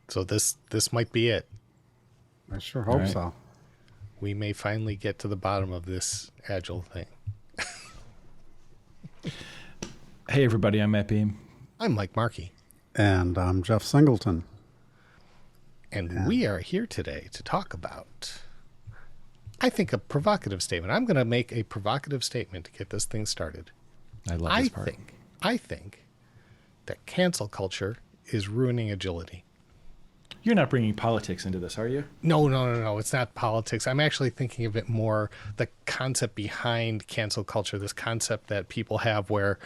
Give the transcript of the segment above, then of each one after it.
So this might be it. I sure hope so. We may finally get to the bottom of this Agile thing. Hey, everybody, I'm Matt Beam. I'm Mike Markey. And I'm Jeff Singleton. And we are here today to talk about, I think, a provocative statement. I'm going to make a provocative statement to get this thing started. I love this part. I think that cancel culture is ruining agility. You're not bringing politics into this, are you? No. It's not politics. I'm actually thinking of it more the concept behind cancel culture, this concept that people have where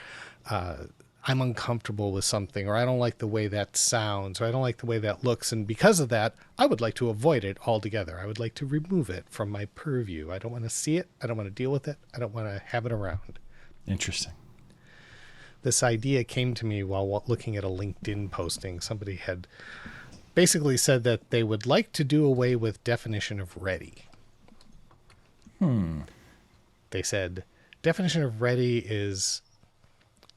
I'm uncomfortable with something, or I don't like the way that sounds, or I don't like the way that looks. And because of that, I would like to avoid it altogether. I would like to remove it from my purview. I don't want to see it. I don't want to deal with it. I don't want to have it around. Interesting. This idea came to me while looking at a LinkedIn posting. Somebody had basically said that they would like to do away with definition of ready. They said definition of ready is,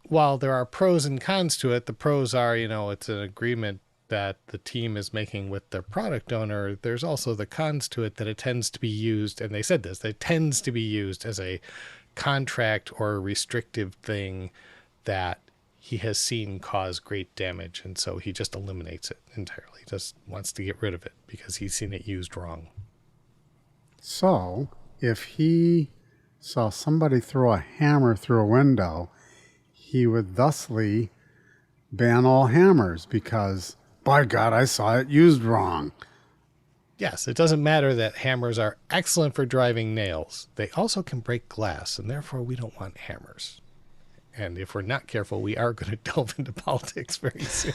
while there are pros and cons to it, the pros are, it's an agreement that the team is making with their product owner. There's also the cons to it that it tends to be used, and they said this, it tends to be used as a contract or a restrictive thing that he has seen cause great damage, and so he just eliminates it entirely. Just wants to get rid of it because he's seen it used wrong. So, if he saw somebody throw a hammer through a window, he would thusly ban all hammers because, by God, I saw it used wrong. Yes, it doesn't matter that hammers are excellent for driving nails. They also can break glass, and therefore we don't want hammers. And if we're not careful, we are going to delve into politics very soon.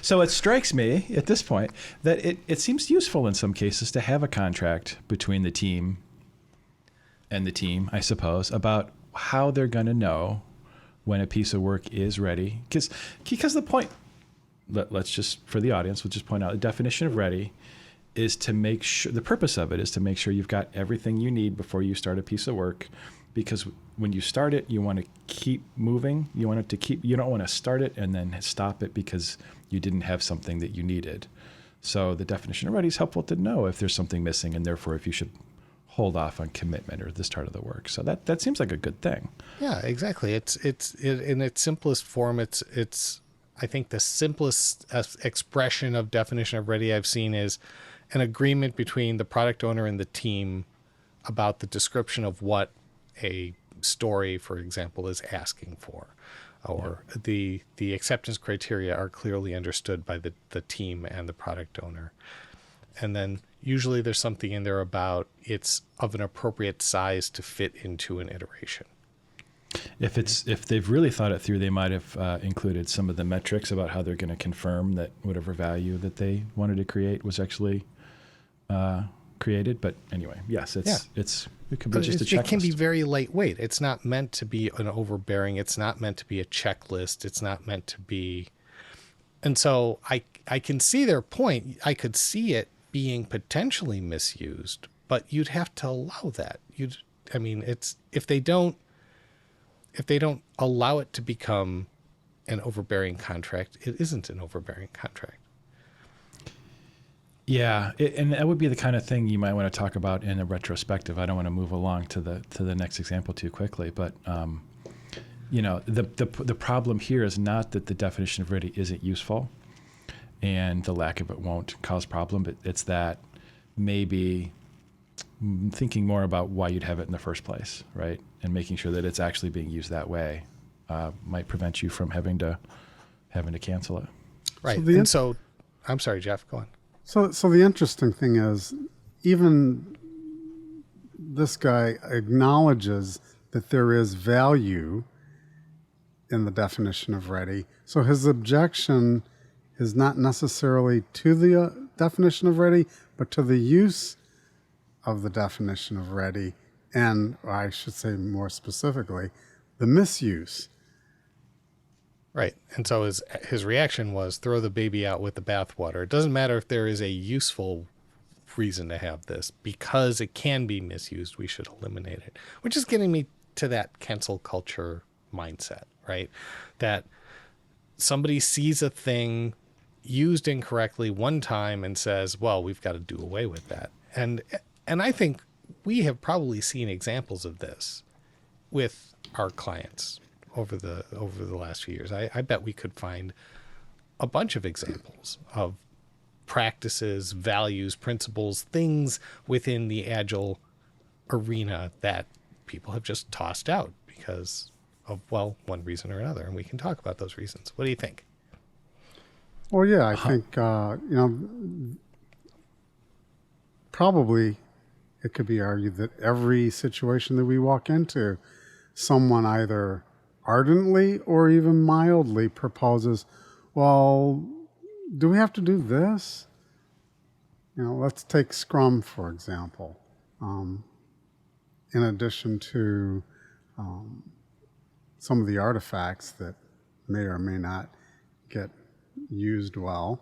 So it strikes me at this point that it seems useful in some cases to have a contract between the team and the team, I suppose, about how they're going to know when a piece of work is ready. Because the point, let's just, for the audience, we'll just point out the definition of ready is to make sure, the purpose of it is to make sure you've got everything you need before you start a piece of work. Because when you start it, you want to keep moving. You want it to keep, you don't want to start it and then stop it because you didn't have something that you needed. So the definition of ready is helpful to know if there's something missing, and therefore if you should hold off on commitment or the start of the work. So that seems like a good thing. Yeah, exactly. It's in its simplest form. It's I think the simplest expression of definition of ready I've seen is an agreement between the product owner and the team about the description of what a story, for example, is asking for, or the acceptance criteria are clearly understood by the team and the product owner. And then usually there's something in there about it's of an appropriate size to fit into an iteration. If they've really thought it through, they might have included some of the metrics about how they're going to confirm that whatever value that they wanted to create was actually created. But anyway, yes, it can be just a checklist. It can be very lightweight. It's not meant to be an overbearing. It's not meant to be a checklist. It's not meant to be. And so I can see their point. I could see it being potentially misused, but you'd have to allow that. It's if they don't allow it to become an overbearing contract, it isn't an overbearing contract. Yeah, and that would be the kind of thing you might want to talk about in a retrospective. I don't want to move along to the next example too quickly, but the problem here is not that the definition of ready isn't useful, and the lack of it won't cause problem, but it's that maybe thinking more about why you'd have it in the first place, right, and making sure that it's actually being used that way might prevent you from having to cancel it. Right, so I'm sorry, Jeff, go on. So the interesting thing is, even this guy acknowledges that there is value in the definition of ready. So his objection is not necessarily to the definition of ready, but to the use of the definition of ready, and I should say more specifically, the misuse. Right. And so his reaction was throw the baby out with the bathwater. It doesn't matter if there is a useful reason to have this, because it can be misused. We should eliminate it, which is getting me to that cancel culture mindset, right? That somebody sees a thing used incorrectly one time and says, well, we've got to do away with that. And I think we have probably seen examples of this with our clients over the last few years. I bet we could find a bunch of examples of practices, values, principles, things within the Agile arena that people have just tossed out because of, well, one reason or another. And we can talk about those reasons. What do you think? Well, yeah, I think, probably it could be argued that every situation that we walk into, someone either ardently or even mildly proposes, well, do we have to do this? Let's take Scrum, for example. In addition to some of the artifacts that may or may not get used well,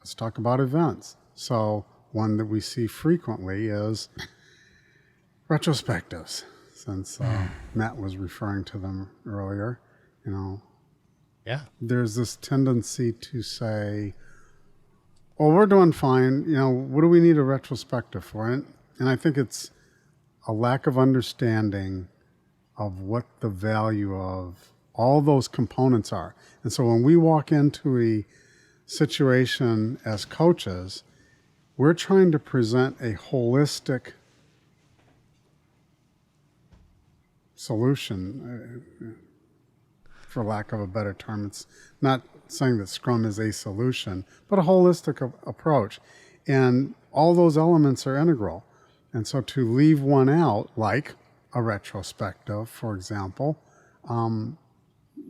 let's talk about events. So one that we see frequently is retrospectives, since Matt was referring to them earlier. Yeah. There's this tendency to say, well, we're doing fine. What do we need a retrospective for? And I think it's a lack of understanding of what the value of all those components are. And so when we walk into a situation as coaches, we're trying to present a holistic solution, for lack of a better term. It's not saying that Scrum is a solution, but a holistic approach. And all those elements are integral. And so to leave one out, like a retrospective, for example,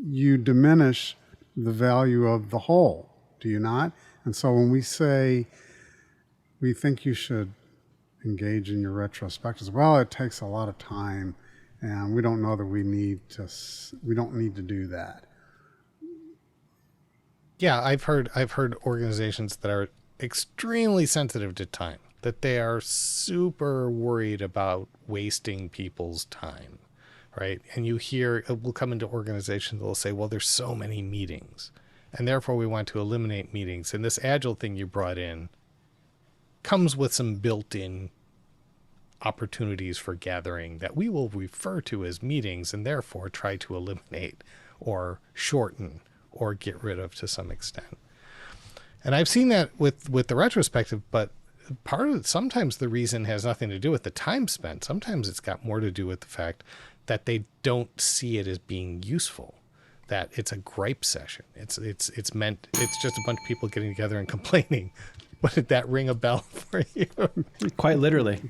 you diminish the value of the whole, do you not? And so when we say we think you should engage in your retrospectives, well, it takes a lot of time, and we don't know that we don't need to do that. Yeah, I've heard organizations that are extremely sensitive to time, that they are super worried about wasting people's time, right? And you hear, we'll come into organizations that will say, well, there's so many meetings, and therefore we want to eliminate meetings. And this Agile thing you brought in comes with some built-in opportunities for gathering that we will refer to as meetings and therefore try to eliminate or shorten or get rid of to some extent. And I've seen that with the retrospective, but part of it, sometimes the reason has nothing to do with the time spent. Sometimes it's got more to do with the fact that they don't see it as being useful, that it's a gripe session. It's just a bunch of people getting together and complaining. What, did that ring a bell for you? Quite literally.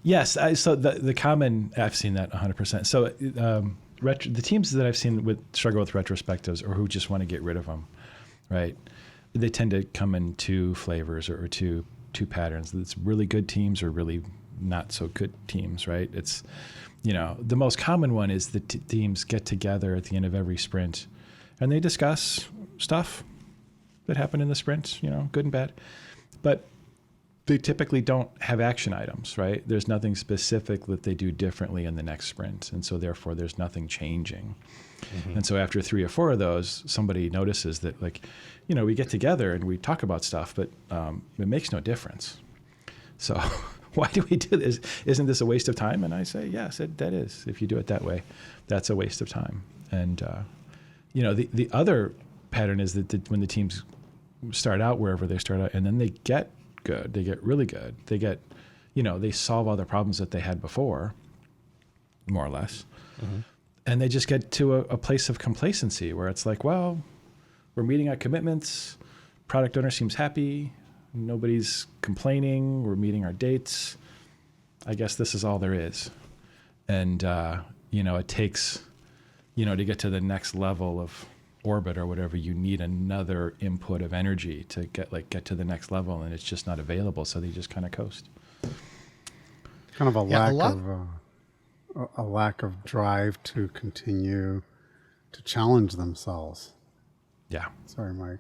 Yes. So the common, I've seen that 100%. So the teams that I've seen struggle with retrospectives or who just want to get rid of them, right? They tend to come in two flavors or two patterns. It's really good teams or really not so good teams, right? It's, the most common one is the teams get together at the end of every sprint and they discuss stuff that happened in the sprint, good and bad. But they typically don't have action items, right? There's nothing specific that they do differently in the next sprint. And so therefore there's nothing changing. Mm-hmm. And so after 3 or 4 of those, somebody notices that we get together and we talk about stuff, but it makes no difference. So why do we do this? Isn't this a waste of time? And I say, yes, that is. If you do it that way, that's a waste of time. And, the other pattern is that when the teams start out wherever they start out and then they get good, they get really good, they get, they solve all the problems that they had before, more or less. Mm-hmm. And they just get to a place of complacency where it's like, well, we're meeting our commitments. Product owner seems happy. Nobody's complaining. We're meeting our dates. I guess this is all there is. And, it takes, to get to the next level of orbit or whatever, you need another input of energy to get to the next level, and it's just not available. So they just kind of coast. Kind of a lack of drive to continue to challenge themselves. Yeah. Sorry, Mike.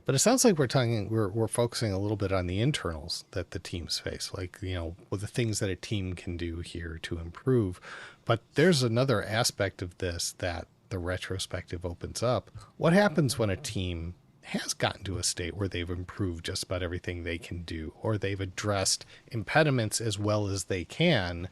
But it sounds like we're focusing a little bit on the internals that the teams face, with the things that a team can do here to improve. But there's another aspect of this that the retrospective opens up. What happens when a team has gotten to a state where they've improved just about everything they can do, or they've addressed impediments as well as they can,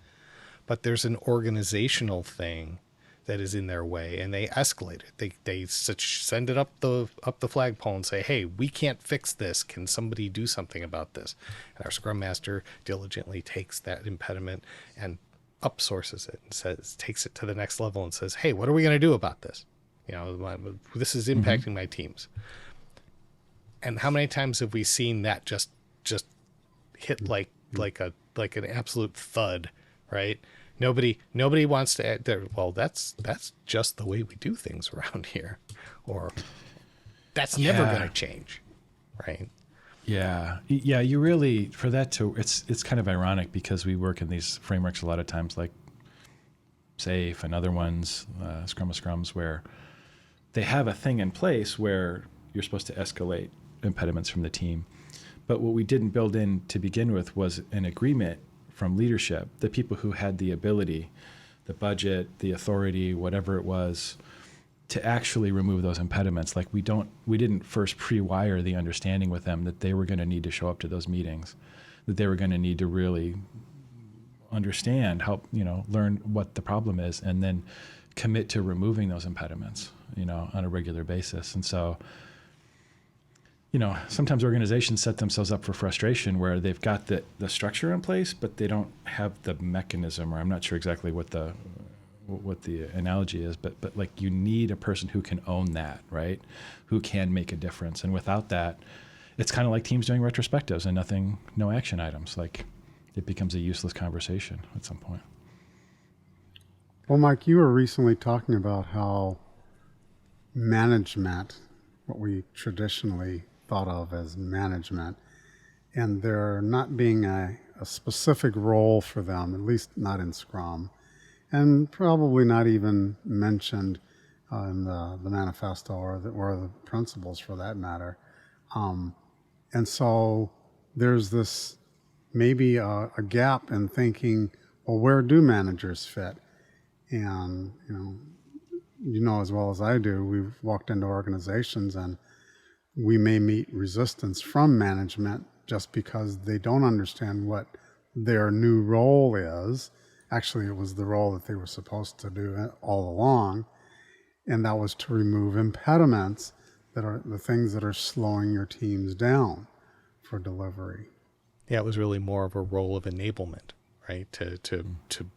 but there's an organizational thing that is in their way, and they escalate it. They send it up the flagpole and say, "Hey, we can't fix this. Can somebody do something about this?" And our Scrum Master diligently takes that impediment and upsources it and takes it to the next level and says, "Hey, what are we going to do about this? This is impacting my teams." And how many times have we seen that just hit like an absolute thud, right? Nobody wants to add there. Well, that's just the way we do things around here, or that's never going to change, right? Yeah. You really, for that to, it's kind of ironic because we work in these frameworks a lot of times, like SAFe and other ones, Scrum of Scrums, where they have a thing in place where you're supposed to escalate impediments from the team. But what we didn't build in to begin with was an agreement from leadership, the people who had the ability, the budget, the authority, whatever it was, to actually remove those impediments. Like we didn't first pre-wire the understanding with them that they were going to need to show up to those meetings, that they were going to need to really understand, help, learn what the problem is, and then commit to removing those impediments, on a regular basis. And so, sometimes organizations set themselves up for frustration where they've got the structure in place, but they don't have the mechanism, or I'm not sure exactly what the analogy is, but like you need a person who can own that, right? Who can make a difference. And without that, it's kind of like teams doing retrospectives and no action items. Like it becomes a useless conversation at some point. Well, Mike, you were recently talking about how management, what we traditionally thought of as management, and there not being a specific role for them, at least not in Scrum, and probably not even mentioned in the manifesto or the principles for that matter. And so there's this maybe a gap in thinking, well, where do managers fit? And, as well as I do, we've walked into organizations and we may meet resistance from management just because they don't understand what their new role is. Actually, it was the role that they were supposed to do all along, and that was to remove impediments that are the things that are slowing your teams down for delivery. Yeah, it was really more of a role of enablement, right? To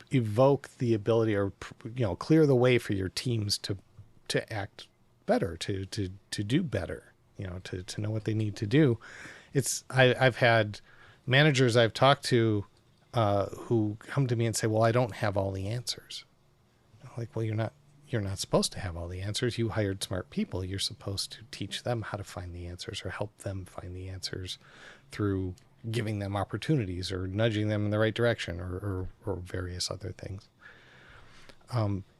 evoke the ability, or clear the way for your teams to act better, to do better. To know what they need to do. I've had managers I've talked to who come to me and say, "Well, I don't have all the answers." I'm like, well, you're not supposed to have all the answers. You hired smart people. You're supposed to teach them how to find the answers, or help them find the answers through giving them opportunities or nudging them in the right direction, or various other things.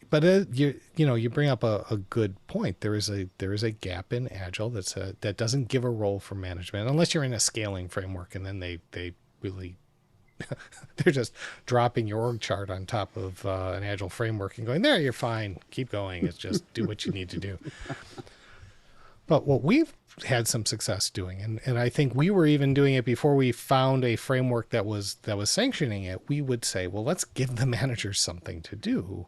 But you bring up a good point. There is a gap in Agile that doesn't give a role for management unless you're in a scaling framework, and then they really they're just dropping your org chart on top of an Agile framework and going, there, you're fine, keep going. It's just do what you need to do. But what we've had some success doing, and I think we were even doing it before we found a framework that was sanctioning it, we would say, well, let's give the managers something to do.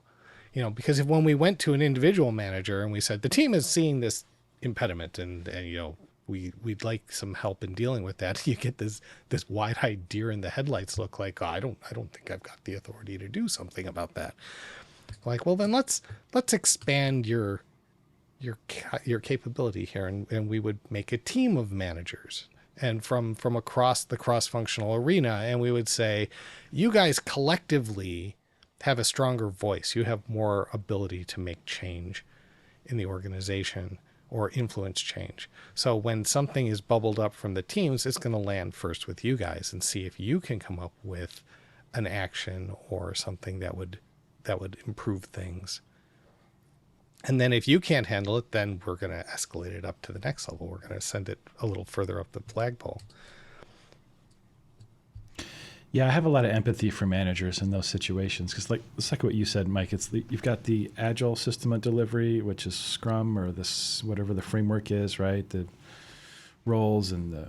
Because when we went to an individual manager and we said, the team is seeing this impediment and we'd like some help in dealing with that, you get this wide-eyed deer in the headlights look like, oh, I don't think I've got the authority to do something about that. Like, well, then let's expand your capability here, and we would make a team of managers and from across the cross-functional arena, and we would say, you guys collectively have a stronger voice. You have more ability to make change in the organization or influence change. So when something is bubbled up from the teams, it's going to land first with you guys and see if you can come up with an action or something that would improve things. And then if you can't handle it, then we're going to escalate it up to the next level. We're going to send it a little further up the flagpole. Yeah, I have a lot of empathy for managers in those situations because, like, it's like what you said, Mike. You've got the agile system of delivery, which is Scrum or this whatever the framework is, right? The roles and the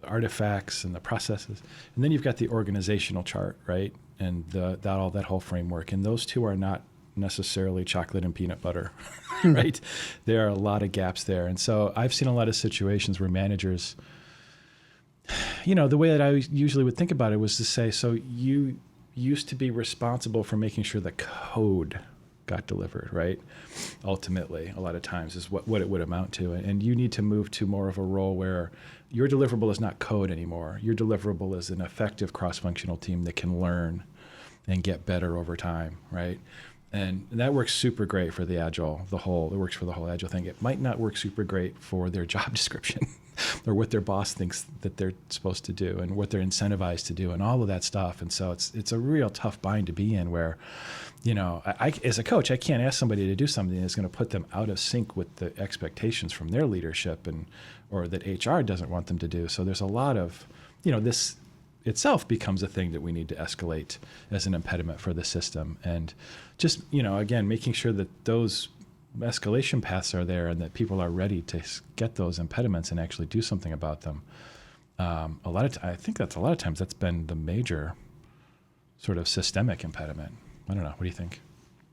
artifacts and the processes, and then you've got the organizational chart, right? And that whole framework, and those two are not necessarily chocolate and peanut butter, right? There are a lot of gaps there, and so I've seen a lot of situations where managers. The way that I usually would think about it was to say, so you used to be responsible for making sure the code got delivered, right? Ultimately, a lot of times is what it would amount to. And you need to move to more of a role where your deliverable is not code anymore. Your deliverable is an effective cross-functional team that can learn and get better over time, right? And that works super great for the Agile, it works for the whole Agile thing. It might not work super great for their job description or what their boss thinks that they're supposed to do and what they're incentivized to do and all of that stuff. And so it's a real tough bind to be in where, I as a coach, I can't ask somebody to do something that's going to put them out of sync with the expectations from their leadership or that HR doesn't want them to do. So there's a lot of, this itself becomes a thing that we need to escalate as an impediment for the system. And just, again, making sure that those escalation paths are there and that people are ready to get those impediments and actually do something about them. I think that's a lot of times that's been the major sort of systemic impediment. I don't know. What do you think?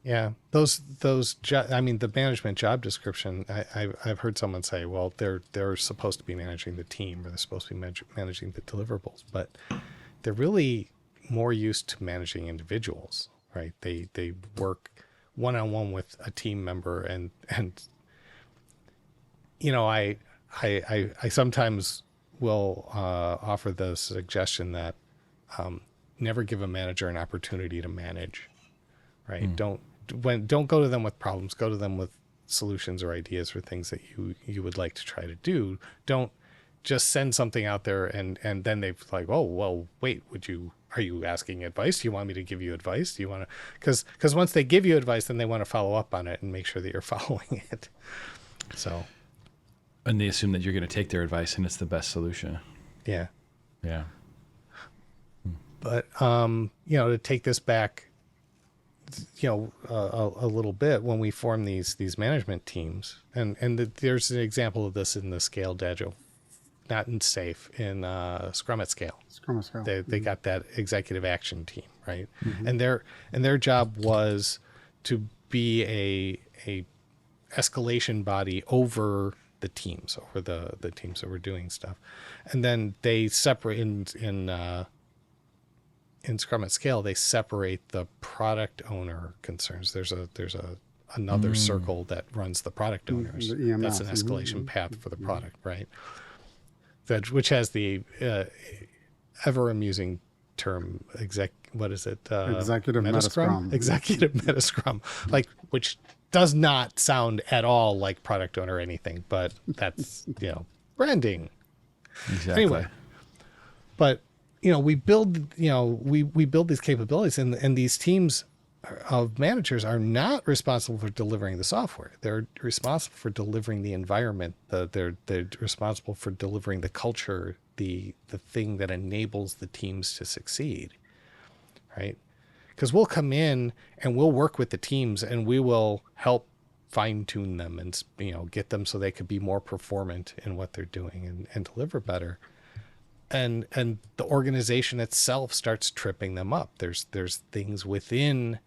Yeah, the management job description. I've heard someone say, well, they're supposed to be managing the team, or they're supposed to be managing the deliverables, but they're really more used to managing individuals, right? They work one-on-one with a team member, and I sometimes will offer the suggestion that never give a manager an opportunity to manage, right? Don't go to them with problems. Go to them with solutions or ideas or things that you would like to try to do. Don't just send something out there and then they're like, oh, well, wait, are you asking advice? Do you want me to give you advice? Do you want to, because once they give you advice, then they want to follow up on it and make sure that you're following it. So. And they assume that you're going to take their advice and it's the best solution. Yeah. Yeah. But, to take this back, a little bit, when we form these management teams, and there's an example of this in the Scaled Agile, not in SAFe, in Scrum at Scale. Scrum at Scale. They got that executive action team, right? And their job was to be a escalation body over the teams, over the teams that were doing stuff, and then they separate in Scrum at Scale, they separate the product owner concerns. There's another circle that runs the product owners. The EMS. That's an escalation path for the product, right? Which has the ever amusing term what is it? Executive Meta Scrum. Executive Meta Scrum, which does not sound at all like product owner or anything, but that's branding. Exactly. Anyway, but we build we build these capabilities, and these teams of managers are not responsible for delivering the software. They're responsible for delivering the environment. They're responsible for delivering the culture, the thing that enables the teams to succeed, right? Because we'll come in and we'll work with the teams and we will help fine tune them and get them so they could be more performant in what they're doing and deliver better. And the organization itself starts tripping them up. There's things within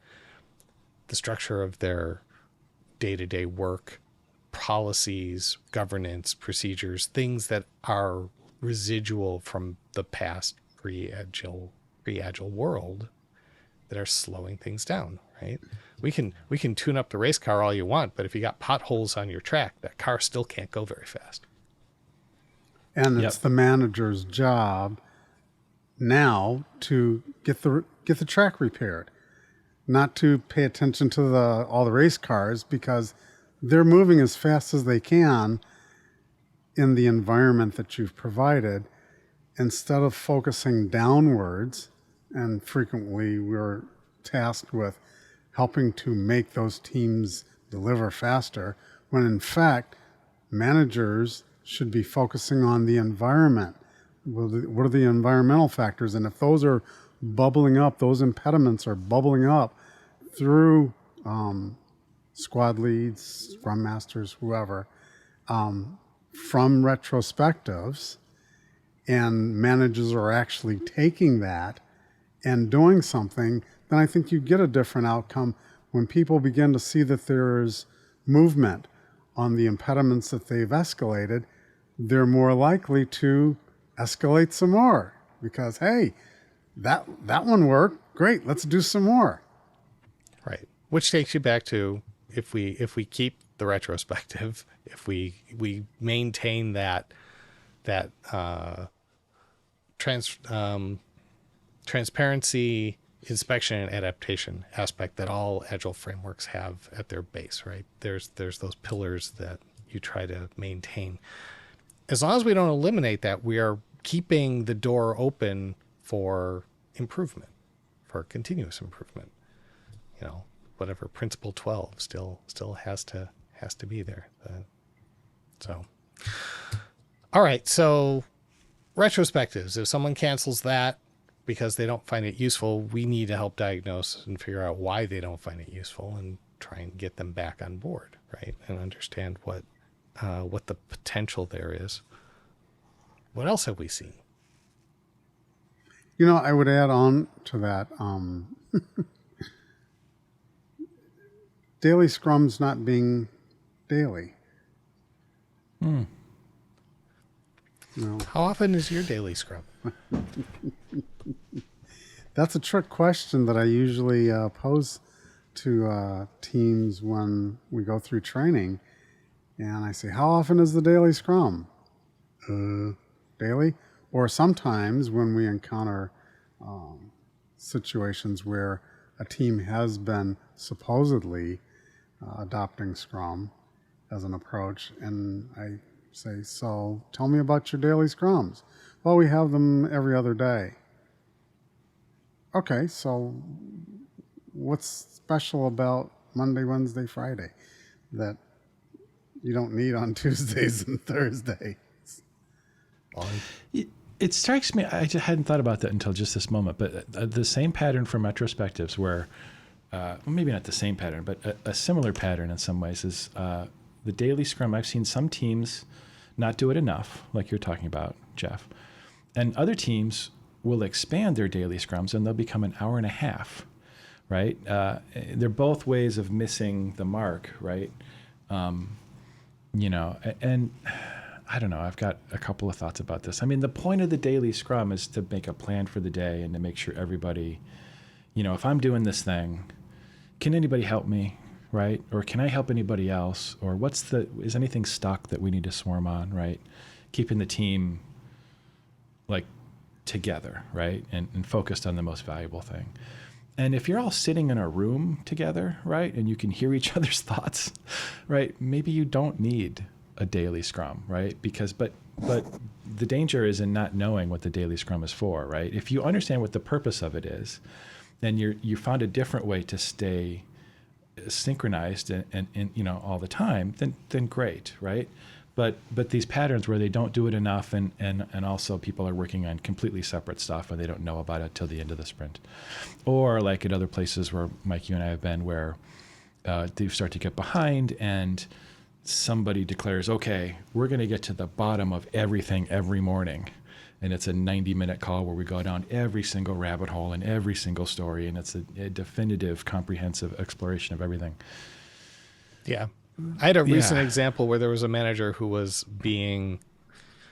the structure of their day-to-day work, policies, governance, procedures, things that are residual from the past pre-agile world that are slowing things down, right? We can tune up the race car all you want, but if you got potholes on your track, that car still can't go very fast. And it's the manager's job now to get the track repaired, not to pay attention to all the race cars, because they're moving as fast as they can in the environment that you've provided, instead of focusing downwards. And frequently we're tasked with helping to make those teams deliver faster, when in fact managers should be focusing on the environment what are the environmental factors? And if those are bubbling up, those impediments are bubbling up through squad leads, scrum masters, whoever, from retrospectives, and managers are actually taking that and doing something, then I think you get a different outcome. When people begin to see that there's movement on the impediments that they've escalated, they're more likely to escalate some more because, hey, that one worked. Great, let's do some more. Right. Which takes you back to if we keep the retrospective, if we maintain that transparency, inspection, and adaptation aspect that all Agile frameworks have at their base, right? There's those pillars that you try to maintain. As long as we don't eliminate that, we are keeping the door open for improvement, for continuous improvement. You know, whatever principle 12 still has to be there. So, all right. So retrospectives, if someone cancels that because they don't find it useful, we need to help diagnose and figure out why they don't find it useful and try and get them back on board, right? And understand what the potential there is. What else have we seen? You know, I would add on to that. Daily scrums not being daily. Hmm. You know, How often is your daily scrum? that's a trick question that I usually pose to teams when we go through training. And I say, how often is the daily scrum? Daily? Or sometimes when we encounter situations where a team has been supposedly adopting Scrum as an approach, and I say, so tell me about your daily Scrums. Well, we have them every other day. Okay, so what's special about Monday, Wednesday, Friday that you don't need on Tuesdays and Thursdays? It strikes me, I just hadn't thought about that until just this moment, but the same pattern from retrospectives where, well, maybe not the same pattern, but a similar pattern in some ways is the daily scrum. I've seen some teams not do it enough, like you're talking about, Jeff. And other teams will expand their daily scrums and they'll become an hour and a half, right? They're both ways of missing the mark, right? You know, and I don't know, I've got a couple of thoughts about this. I mean, the point of the daily scrum is to make a plan for the day and to make sure everybody, you know, if I'm doing this thing, can anybody help me, right? Or can I help anybody else? Or is anything stuck that we need to swarm on, right? Keeping the team like together, right? And focused on the most valuable thing. And if you're all sitting in a room together, right, and you can hear each other's thoughts, right, maybe you don't need a daily scrum, right? But the danger is in not knowing what the daily scrum is for, right? If you understand what the purpose of it is, then you found a different way to stay synchronized and you know, all the time, then great, right? But these patterns where they don't do it enough and also people are working on completely separate stuff and they don't know about it till the end of the sprint. Or like at other places where Mike, you and I have been, where they start to get behind and somebody declares, okay, we're going to get to the bottom of everything every morning. And it's a 90-minute call where we go down every single rabbit hole and every single story. And it's a definitive, comprehensive exploration of everything. Yeah. I had a recent example where there was a manager who was being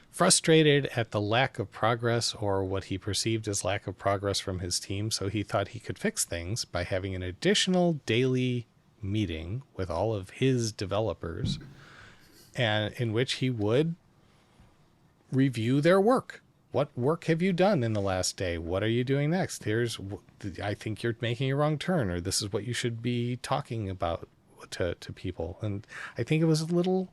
frustrated at the lack of progress or what he perceived as lack of progress from his team. So he thought he could fix things by having an additional daily meeting with all of his developers, and in which he would review their work. What work have you done in the last day? What are you doing next? I think you're making a wrong turn, or this is what you should be talking about to people. And I think it was a little,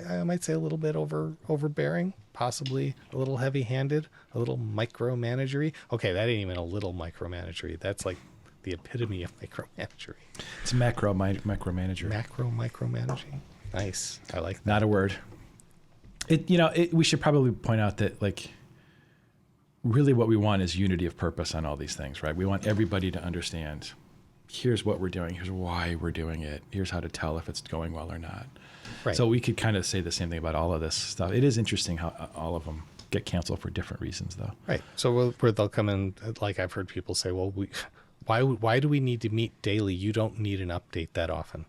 I might say a little bit overbearing, possibly a little heavy-handed, a little micromanagery. Okay, that ain't even a little micromanagery. That's like the epitome of micromanagery. It's micromanager. Macro micromanaging. Nice. I like that. Not a word. We should probably point out that like really what we want is unity of purpose on all these things, right? We want everybody to understand, here's what we're doing, here's why we're doing it, here's how to tell if it's going well or not. Right. So we could kind of say the same thing about all of this stuff. It is interesting how all of them get canceled for different reasons, though. Right. So where they'll come in, like I've heard people say, well, why do we need to meet daily? You don't need an update that often.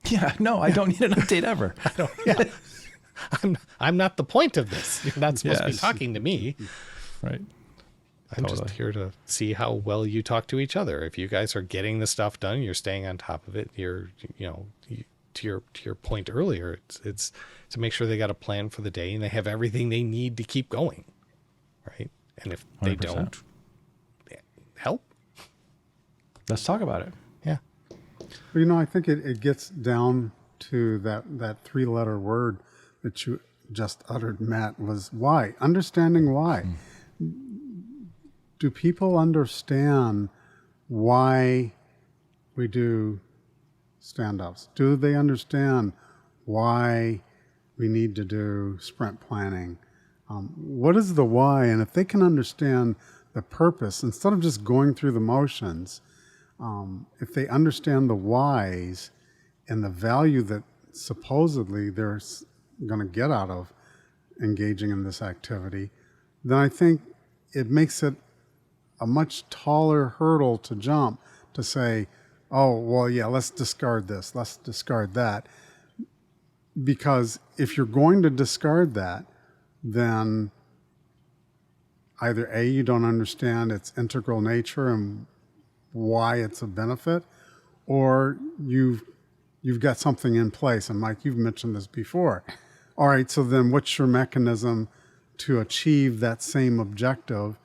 Yeah, no, I don't need an update ever. I don't. Yeah. I'm not the point of this. You're not supposed to be Yes. talking to me. Right. I'm Totally. just here to see how well you talk to each other. If you guys are getting the stuff done, you're staying on top of it. To your point earlier, it's to make sure they got a plan for the day and they have everything they need to keep going, right? And if they 100%. don't, help. Let's talk about it. Yeah. But, I think it gets down to that 3-letter word that you just uttered, Matt, was why. Understanding why. Do people understand why we do stand-ups? Do they understand why we need to do sprint planning? What is the why? And if they can understand the purpose, instead of just going through the motions, if they understand the whys and the value that supposedly they're going to get out of engaging in this activity, then I think it makes it a much taller hurdle to jump to say, oh, well, yeah, let's discard this, let's discard that. Because if you're going to discard that, then either A, you don't understand its integral nature and why it's a benefit, or you've got something in place. And Mike, you've mentioned this before. All right, so then what's your mechanism to achieve that same objective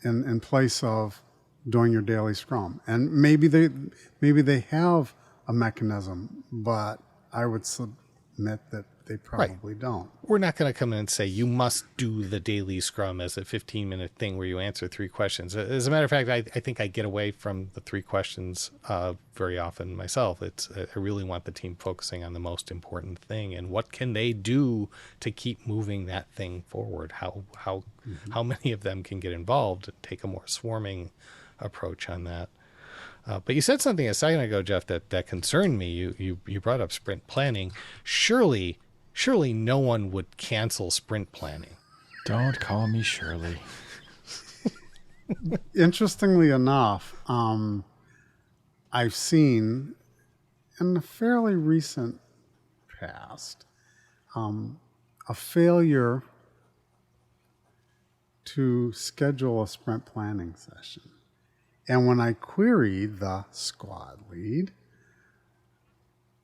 in place of doing your daily scrum? And maybe they have a mechanism, but I would submit that they probably don't. We're not going to come in and say you must do the daily scrum as a 15-minute thing where you answer 3 questions. As a matter of fact, I think I get away from the 3 questions very often myself. I really want the team focusing on the most important thing and what can they do to keep moving that thing forward. How many of them can get involved and take a more swarming approach on that. But you said something a second ago, Jeff, that concerned me. You brought up sprint planning. Surely no one would cancel sprint planning. Don't call me Shirley. Interestingly enough, I've seen in the fairly recent past a failure to schedule a sprint planning session. And when I queried the squad lead,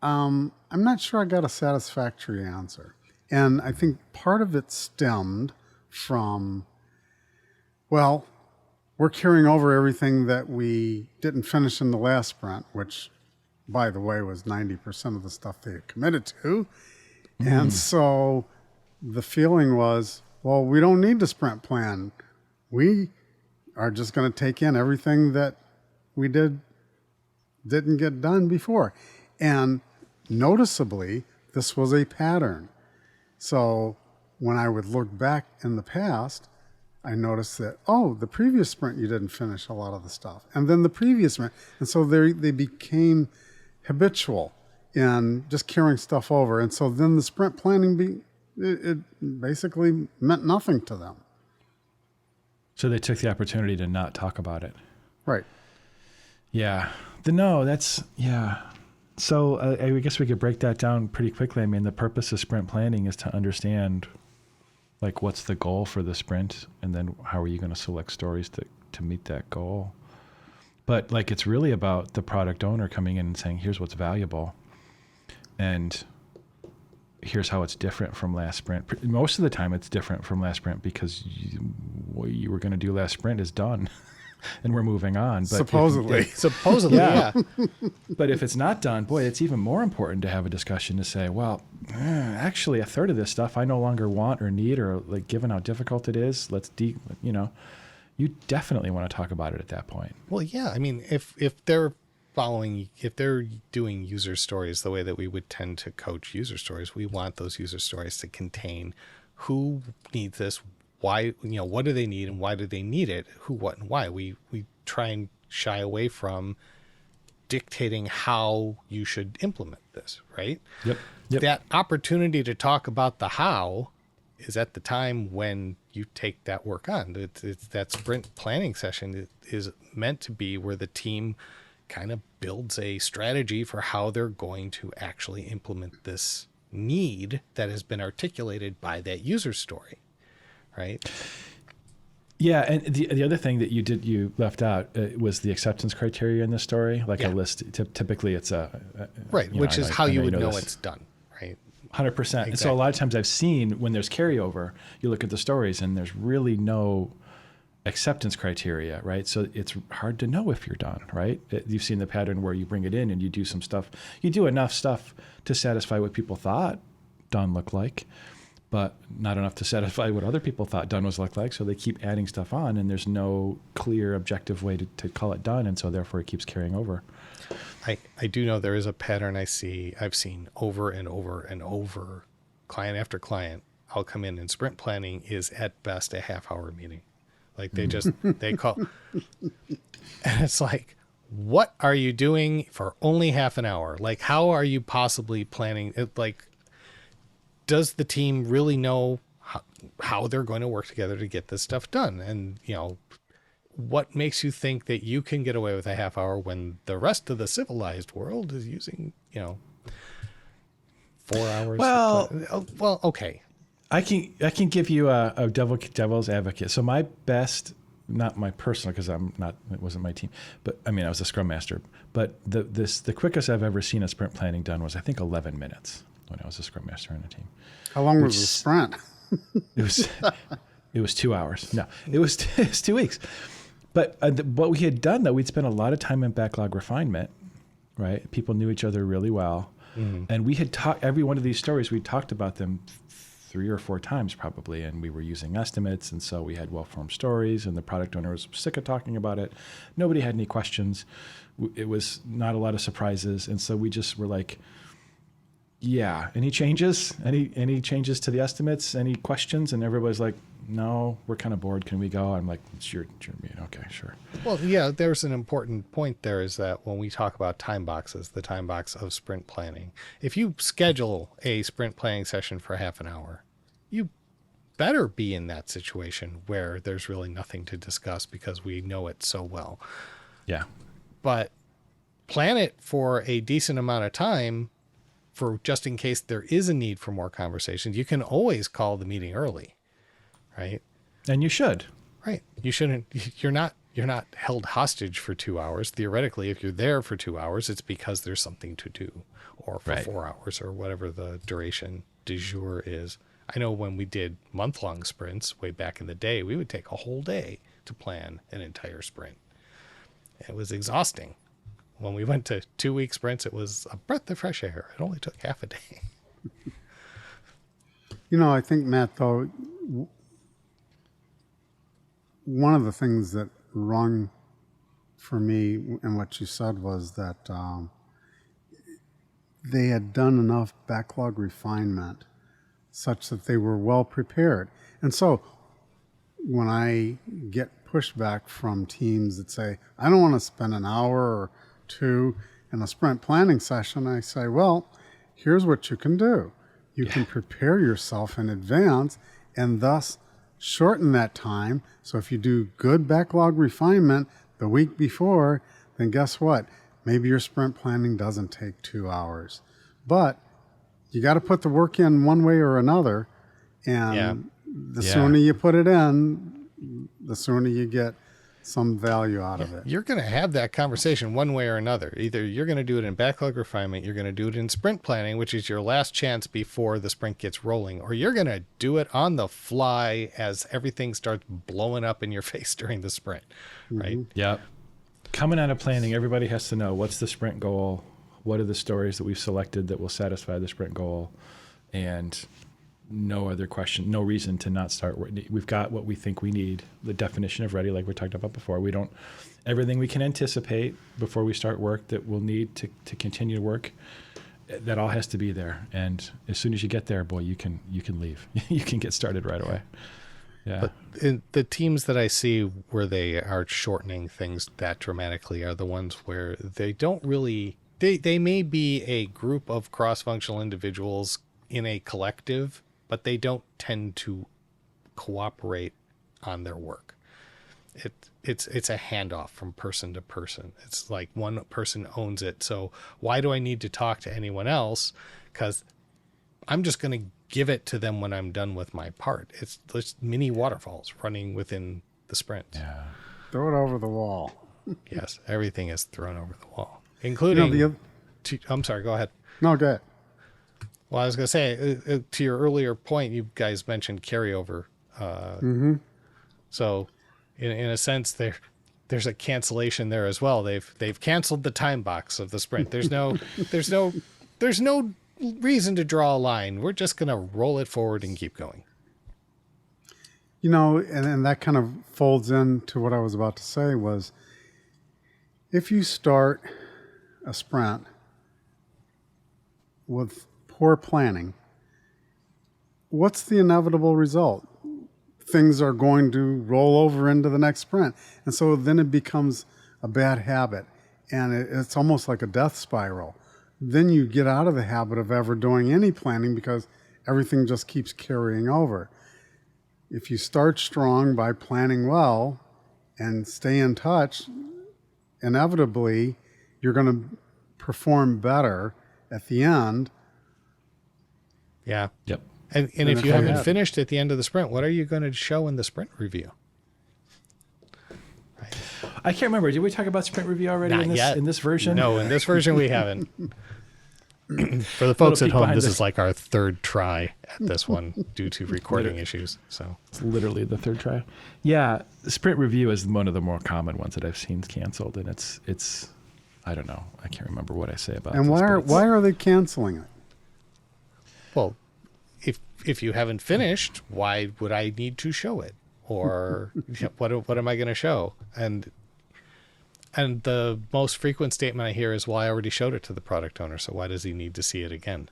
I'm not sure I got a satisfactory answer. And I think part of it stemmed from, well, we're carrying over everything that we didn't finish in the last sprint, which, by the way, was 90% of the stuff they had committed to. And so the feeling was, well, we don't need to sprint plan. We are just going to take in everything that we didn't get done before. And noticeably, this was a pattern. So when I would look back in the past, I noticed that, the previous sprint you didn't finish a lot of the stuff. And then the previous sprint. And so they became habitual in just carrying stuff over. And so then the sprint planning, it basically meant nothing to them. So they took the opportunity to not talk about it. Right. Yeah. Yeah. So I guess we could break that down pretty quickly. I mean, the purpose of sprint planning is to understand, like, what's the goal for the sprint, and then how are you going to select stories to meet that goal. But, like, it's really about the product owner coming in and saying, here's what's valuable, and here's how it's different from last sprint. Most of the time it's different from last sprint because what you were going to do last sprint is done and we're moving on. But Supposedly, yeah. But if it's not done, boy, it's even more important to have a discussion to say, well, actually a third of this stuff I no longer want or need, or, like, given how difficult it is, you definitely want to talk about it at that point. Well, yeah. I mean, if they're doing user stories the way that we would tend to coach user stories, we want those user stories to contain who needs this, why, what do they need and why do they need it? Who, what, and why. We try and shy away from dictating how you should implement this, right? Yep. That opportunity to talk about the how is at the time when you take that work on. It's that sprint planning session is meant to be where the team kind of builds a strategy for how they're going to actually implement this need that has been articulated by that user story, right? Yeah, and the other thing that you left out was the acceptance criteria in the story, like a list. Typically, it's right, which is how you would know this. it's done, right? 100%. Exactly. And so a lot of times I've seen when there's carryover, you look at the stories and there's really no acceptance criteria, right? So it's hard to know if you're done, right? You've seen the pattern where you bring it in and you do some stuff. You do enough stuff to satisfy what people thought done looked like, but not enough to satisfy what other people thought done was look like. So they keep adding stuff on and there's no clear objective way to call it done. And so therefore it keeps carrying over. I do know there is a pattern I've seen over and over and over, client after client. I'll come in and sprint planning is at best a half-hour meeting. Like they call, and it's like, what are you doing for only half an hour? Like, how are you possibly planning it? Like, does the team really know how they're going to work together to get this stuff done? And, what makes you think that you can get away with a half hour when the rest of the civilized world is using, 4 hours? Well, okay. I can give you a devil's advocate. So my best, not my personal, because it wasn't my team, but I was a scrum master. But the quickest I've ever seen a sprint planning done was I think 11 minutes when I was a scrum master on a team. How long was the sprint? It was 2 hours. No, it was 2 weeks. But what we had done, though, we'd spent a lot of time in backlog refinement, right? People knew each other really well. Mm-hmm. And we had talked, every one of these stories, we talked about them 3 or 4 times probably, and we were using estimates. And so we had well-formed stories, and the product owner was sick of talking about it. Nobody had any questions. It was not a lot of surprises. And so we just were like, yeah, any changes? Any changes to the estimates? Any questions? And everybody's like, no, we're kind of bored. Can we go? I'm like, it's your meeting. Okay, sure. Well, yeah, there's an important point there is that when we talk about time boxes, the time box of sprint planning, if you schedule a sprint planning session for half an hour, you better be in that situation where there's really nothing to discuss because we know it so well. Yeah. But plan it for a decent amount of time for just in case there is a need for more conversations. You can always call the meeting early. Right. And you should. Right. You shouldn't. You're not held hostage for 2 hours. Theoretically, if you're there for 2 hours, it's because there's something to do, or for 4 hours, or whatever the duration du jour is. I know when we did month-long sprints way back in the day, we would take a whole day to plan an entire sprint. It was exhausting. When we went to 2-week sprints, it was a breath of fresh air. It only took half a day. I think, Matt, though, one of the things that rung for me in what you said was that they had done enough backlog refinement such that they were well prepared. And so when I get pushback from teams that say, I don't want to spend an hour or 2 in a sprint planning session, I say, well, here's what you can do. You can prepare yourself in advance and thus shorten that time. So if you do good backlog refinement the week before, then guess what? Maybe your sprint planning doesn't take 2 hours. But you got to put the work in one way or another. And the sooner you put it in, the sooner you get some value out of it. You're going to have that conversation one way or another. Either you're going to do it in backlog refinement, you're going to do it in sprint planning, which is your last chance before the sprint gets rolling, or you're going to do it on the fly as everything starts blowing up in your face during the sprint, right? Yeah. Coming out of planning, everybody has to know what's the sprint goal, what are the stories that we've selected that will satisfy the sprint goal, and no other question, no reason to not start. We've got what we think we need, the definition of ready, like we talked about before. We don't, everything we can anticipate before we start work that we'll need to continue to work, that all has to be there. And as soon as you get there, boy, you can leave. You can get started right away. Yeah. But the teams that I see where they are shortening things that dramatically are the ones where they don't really, they may be a group of cross-functional individuals in a collective, but they don't tend to cooperate on their work. It's a handoff from person to person. It's like one person owns it. So why do I need to talk to anyone else? Because I'm just going to give it to them when I'm done with my part. It's just mini waterfalls running within the sprint. Yeah. Throw it over the wall. Yes, everything is thrown over the wall, including. I'm sorry. Go ahead. No, go ahead. Well, I was going to say to your earlier point, you guys mentioned carryover. So, in a sense, there's a cancellation there as well. They've canceled the time box of the sprint. There's no reason to draw a line. We're just going to roll it forward and keep going. And that kind of folds into what I was about to say was, if you start a sprint with poor planning, what's the inevitable result? Things are going to roll over into the next sprint. And so then it becomes a bad habit, and it's almost like a death spiral. Then you get out of the habit of ever doing any planning because everything just keeps carrying over. If you start strong by planning well and stay in touch, inevitably you're going to perform better at the end. Yeah. Yep. And if you haven't finished at the end of the sprint, what are you going to show in the sprint review? Right. I can't remember. Did we talk about sprint review already in this version? No, in this version we haven't. For the folks at home, this is like our third try at this one due to recording issues. So it's literally the third try. Yeah, sprint review is one of the more common ones that I've seen canceled, and it's I don't know. I can't remember what I say about it. And why are they canceling it? Well, if you haven't finished, why would I need to show it? Or what am I going to show? And the most frequent statement I hear is, well, I already showed it to the product owner, so why does he need to see it again?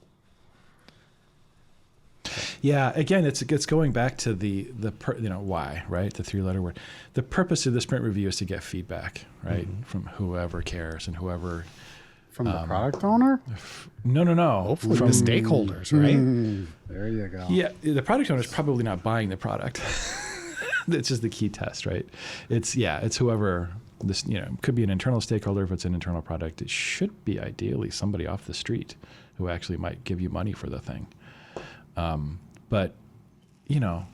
Yeah, again, it's going back to the why, right? The 3-letter word. The purpose of the sprint review is to get feedback, right, from whoever cares and whoever. From the product owner? No. Hopefully from the stakeholders, right? There you go. Yeah, the product owner is probably not buying the product. That's just the key test, right? It's whoever this, could be an internal stakeholder if it's an internal product. It should be ideally somebody off the street who actually might give you money for the thing. But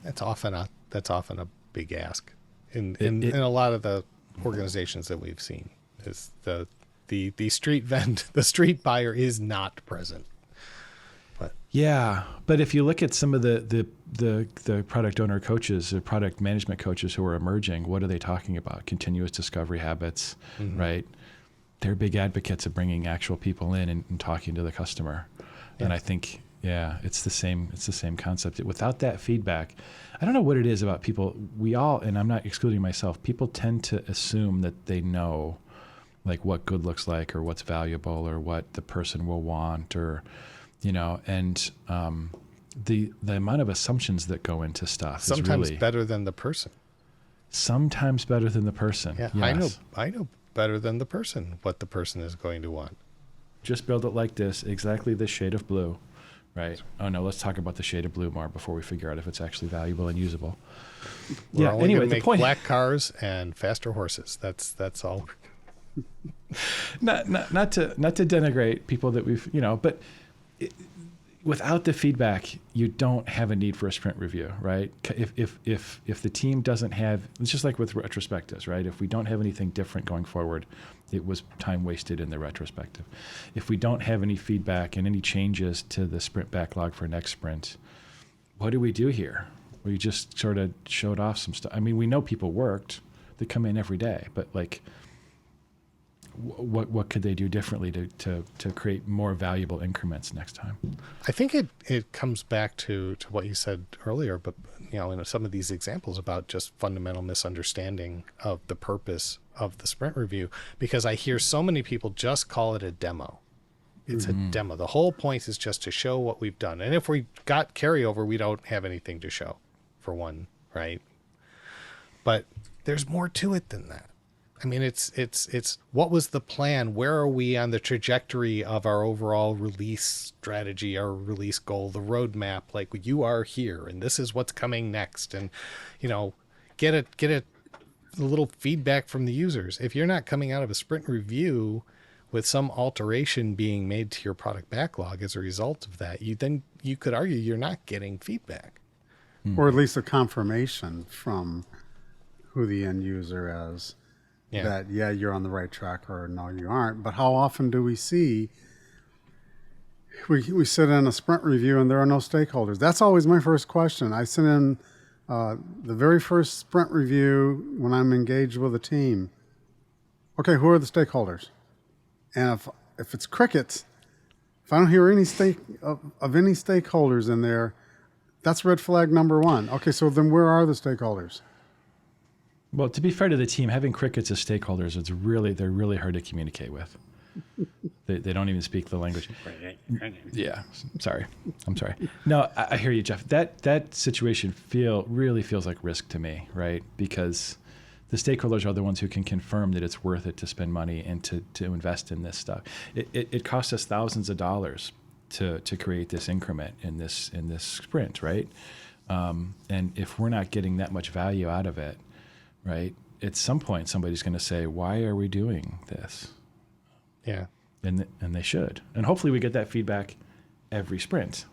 that's often a big ask in a lot of the organizations that we've seen. Is the street the street buyer is not present. But if you look at some of the product owner coaches or product management coaches who are emerging, what are they talking about? Continuous discovery habits, right? They're big advocates of bringing actual people in and talking to the customer. Yeah. And I think, it's the same concept. Without that feedback, I don't know what it is about people. We all, and I'm not excluding myself, people tend to assume that they know like what good looks like or what's valuable or what the person will want or, and the amount of assumptions that go into stuff sometimes is really better than the person. Sometimes better than the person. Yeah, yes. I know better than the person what the person is going to want. Just build it like this, exactly this shade of blue, right? Oh no, let's talk about the shade of blue more before we figure out if it's actually valuable and usable. We're only anyway, the make point. Black cars and faster horses. That's all. not to denigrate people that we've but. Without the feedback, you don't have a need for a sprint review, right? If the team doesn't have, it's just like with retrospectives, right? If we don't have anything different going forward, it was time wasted in the retrospective. If we don't have any feedback and any changes to the sprint backlog for next sprint, what do we do here? We just sort of showed off some stuff. I mean, we know people worked; they come in every day, but like, what could they do differently to create more valuable increments next time? I think it comes back to what you said earlier, but in some of these examples about just fundamental misunderstanding of the purpose of the sprint review, because I hear so many people just call it a demo. It's a demo. The whole point is just to show what we've done. And if we got carryover, we don't have anything to show, for one, right? But there's more to it than that. I mean, it's what was the plan? Where are we on the trajectory of our overall release strategy, our release goal, the roadmap? Like, you are here, and this is what's coming next, and get a little feedback from the users. If you're not coming out of a sprint review with some alteration being made to your product backlog as a result of that, you could argue you're not getting feedback, or at least a confirmation from who the end user is. Yeah. That, yeah, you're on the right track, or no, you aren't. But how often do we see, we sit in a sprint review and there are no stakeholders? That's always my first question. I sit in the very first sprint review when I'm engaged with a team. Okay, who are the stakeholders? And if it's crickets, if I don't hear any of any stakeholders in there, that's red flag number one. Okay, so then where are the stakeholders? Well, to be fair to the team, having crickets as stakeholders, they're really hard to communicate with. They don't even speak the language. Yeah, I'm sorry. No, I hear you, Jeff. That situation really feels like risk to me, right? Because the stakeholders are the ones who can confirm that it's worth it to spend money and to invest in this stuff. It costs us thousands of dollars to create this increment in this sprint, right? And if we're not getting that much value out of it, right, at some point somebody's going to say, why are we doing this? Yeah. And they should. And hopefully we get that feedback every sprint,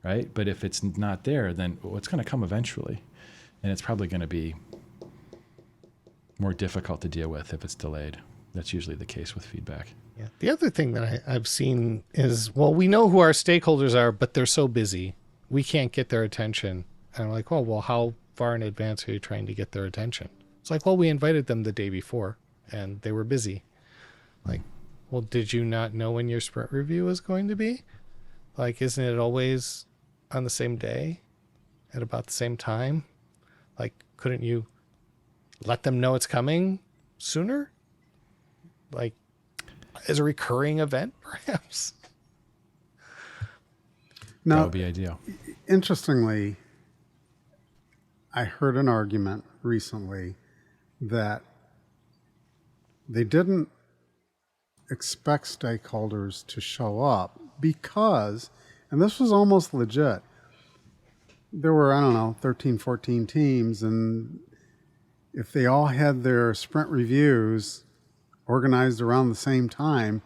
right? But if it's not there, then it's going to come eventually. And it's probably going to be more difficult to deal with if it's delayed. That's usually the case with feedback. Yeah. The other thing that I've seen is, well, we know who our stakeholders are, but they're so busy. We can't get their attention. And I'm like, well, how far in advance are you trying to get their attention? It's like, well, we invited them the day before and they were busy. Like, well, did you not know when your sprint review was going to be? Like, isn't it always on the same day at about the same time? Like, couldn't you let them know it's coming sooner? Like, as a recurring event, perhaps? Now, That would be ideal. interestingly, I heard an argument recently that they didn't expect stakeholders to show up because, and this was almost legit, there were, 13, 14 teams, and if they all had their sprint reviews organized around the same time,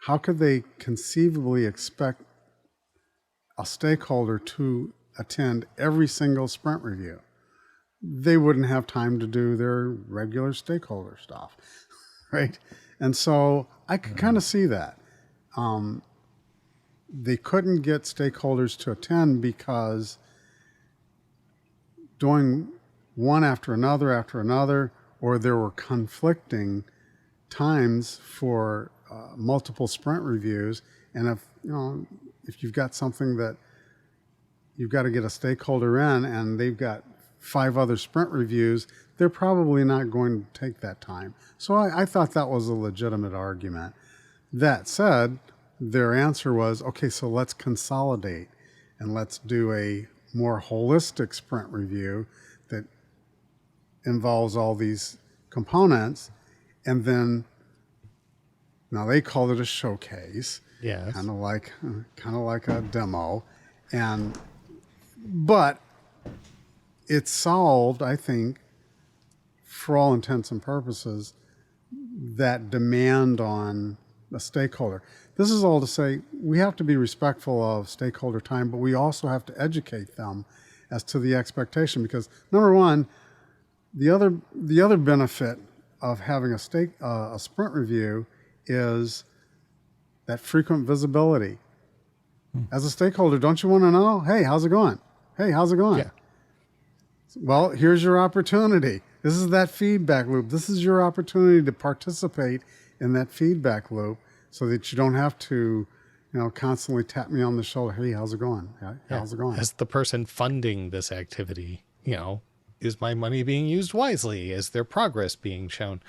how could they conceivably expect a stakeholder to attend every single sprint review? They wouldn't have time to do their regular stakeholder stuff, right? And so I could kind of see that. They couldn't get stakeholders to attend because doing one after another, or there were conflicting times for multiple sprint reviews. And if you've got something that you've got to get a stakeholder in and they've got 5 other sprint reviews, they're probably not going to take that time. So I thought that was a legitimate argument. That said, their answer was, okay, so let's consolidate and let's do a more holistic sprint review that involves all these components. And then, now they called it a showcase. Yes. Kind of like a demo. But it solved, I think, for all intents and purposes, that demand on a stakeholder. This is all to say we have to be respectful of stakeholder time, but we also have to educate them as to the expectation, because number one, the other benefit of having a sprint review is that frequent visibility. As a stakeholder, don't you want to know, hey, how's it going? Hey, how's it going? Yeah. Well, here's your opportunity. This is that feedback loop. This is your opportunity to participate in that feedback loop so that you don't have to, constantly tap me on the shoulder. Hey, how's it going? How's it going? As the person funding this activity, is my money being used wisely? Is there progress being shown?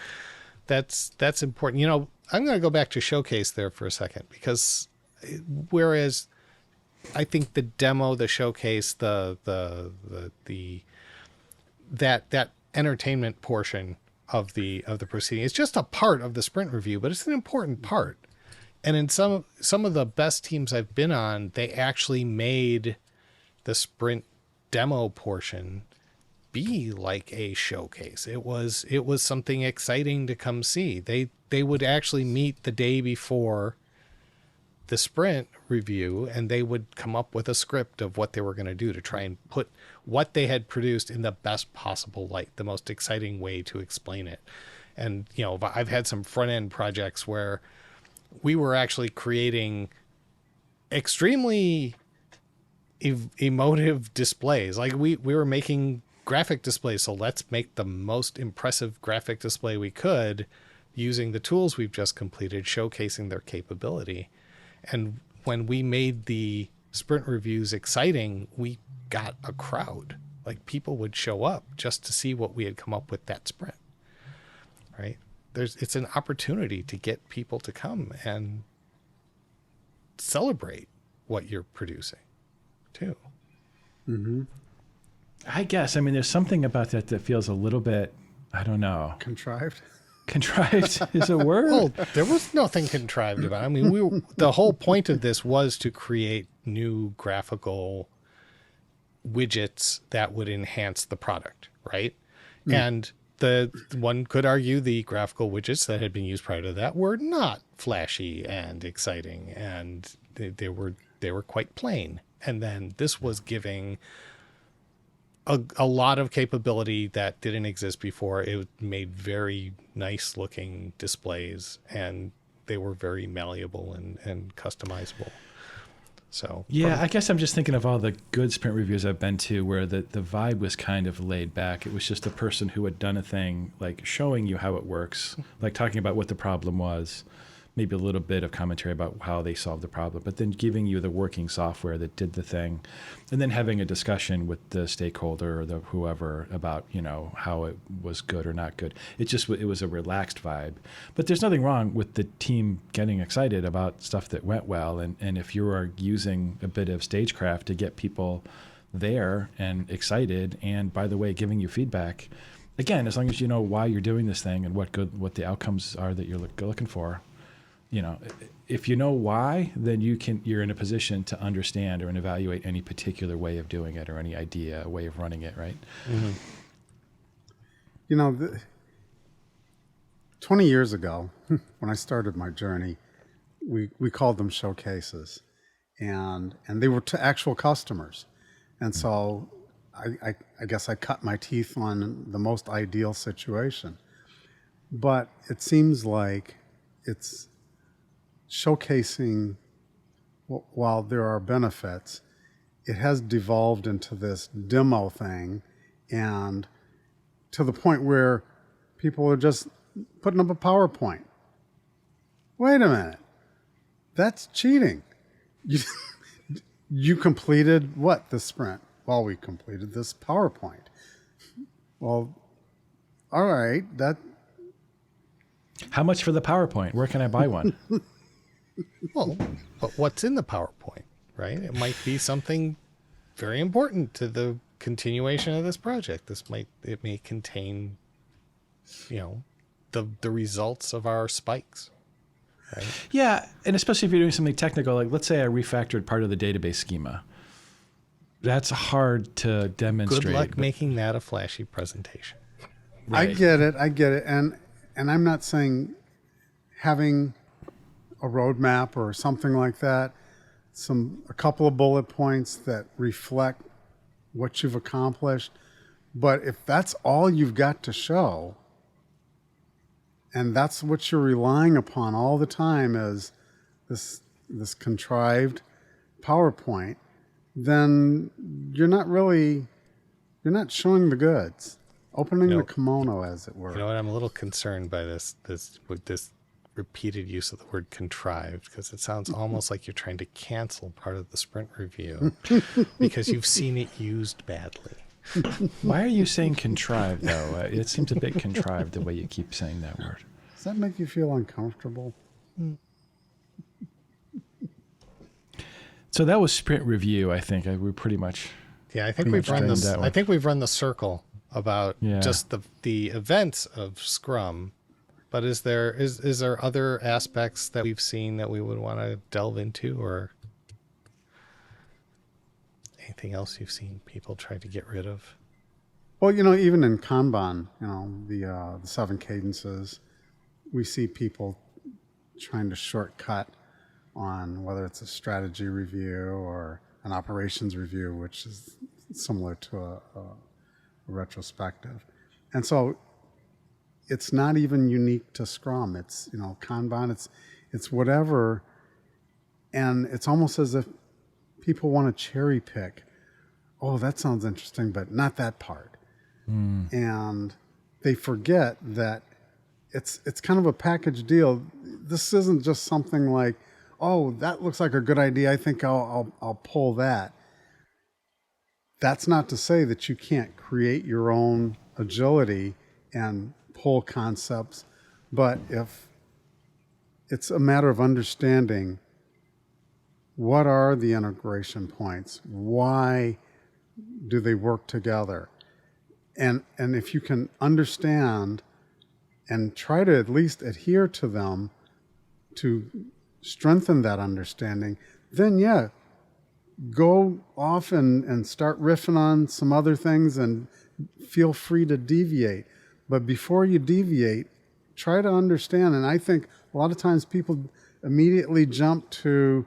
That's important. I'm going to go back to showcase there for a second, because whereas I think the demo, the showcase, that entertainment portion of the proceeding. It's just a part of the sprint review, but it's an important part. And in some of the best teams I've been on, they actually made the sprint demo portion be like a showcase. It was something exciting to come see. They would actually meet the day before the sprint review, and they would come up with a script of what they were going to do to try and put what they had produced in the best possible light, the most exciting way to explain it. And, you know, I've had some front end projects where we were actually creating extremely emotive displays. Like we were making graphic displays. So let's make the most impressive graphic display we could using the tools we've just completed, showcasing their capability. And when we made the sprint reviews exciting, we got a crowd. Like people would show up just to see what we had come up with that sprint, right? It's an opportunity to get people to come and celebrate what you're producing too. Mm-hmm. I guess. I mean, there's something about that that feels a little bit, I don't know. Contrived? Contrived is a word? Well, there was nothing contrived about it. I mean, the whole point of this was to create new graphical widgets that would enhance the product, right? Mm. And the one could argue the graphical widgets that had been used prior to that were not flashy and exciting, and they were quite plain. And then this was giving a lot of capability that didn't exist before. It made very nice looking displays, and they were very malleable and customizable. So yeah, I guess I'm just thinking of all the good sprint reviews I've been to where the vibe was kind of laid back. It was just a person who had done a thing, like showing you how it works, like talking about what the problem was, maybe a little bit of commentary about how they solved the problem, but then giving you the working software that did the thing, and then having a discussion with the stakeholder or the whoever about, you know, how it was good or not good. It was a relaxed vibe. But there's nothing wrong with the team getting excited about stuff that went well, and if you are using a bit of stagecraft to get people there and excited, and by the way, giving you feedback, again, as long as you know why you're doing this thing and what the outcomes are that you're looking for. You know, if you know why, then you're in a position to understand or evaluate any particular way of doing it or any idea, a way of running it, right? Mm-hmm. You know, 20 years ago, when I started my journey, we called them showcases, and they were to actual customers. And so I guess I cut my teeth on the most ideal situation. But it seems like it's showcasing, while there are benefits, it has devolved into this demo thing, and to the point where people are just putting up a PowerPoint. Wait a minute. That's cheating. You completed what, the sprint? Well, we completed this PowerPoint. Well, all right. How much for the PowerPoint? Where can I buy one? Well, but what's in the PowerPoint, right? It might be something very important to the continuation of this project. It may contain, you know, the results of our spikes. Right? Yeah, and especially if you're doing something technical, like let's say I refactored part of the database schema. That's hard to demonstrate. Good luck making that a flashy presentation. Right. I get it. And I'm not saying having a roadmap or something like that, a couple of bullet points that reflect what you've accomplished. But if that's all you've got to show, and that's what you're relying upon all the time is this contrived PowerPoint, then you're not showing the goods, opening the kimono, as it were. You know what? I'm a little concerned by this repeated use of the word contrived, because it sounds almost like you're trying to cancel part of the sprint review because you've seen it used badly. Why are you saying contrived, though? It seems a bit contrived the way you keep saying that word. Does that make you feel uncomfortable? So that was sprint review, I think. We pretty much... Yeah, I think we've run the circle about Yeah. just the events of Scrum. But is there other aspects that we've seen that we would want to delve into, or anything else you've seen people try to get rid of? Well, even in Kanban, the 7 cadences, we see people trying to shortcut on whether it's a strategy review or an operations review, which is similar to a retrospective. And so it's not even unique to Scrum. It's, Kanban, it's whatever. And it's almost as if people want to cherry pick. Oh, that sounds interesting, but not that part. And they forget that it's kind of a package deal. This isn't just something like, oh, that looks like a good idea. I think I'll pull that. That's not to say that you can't create your own agility and pull concepts, but if it's a matter of understanding what are the integration points, why do they work together, and if you can understand and try to at least adhere to them to strengthen that understanding, then go off and start riffing on some other things and feel free to deviate. But before you deviate, try to understand. And I think a lot of times people immediately jump to,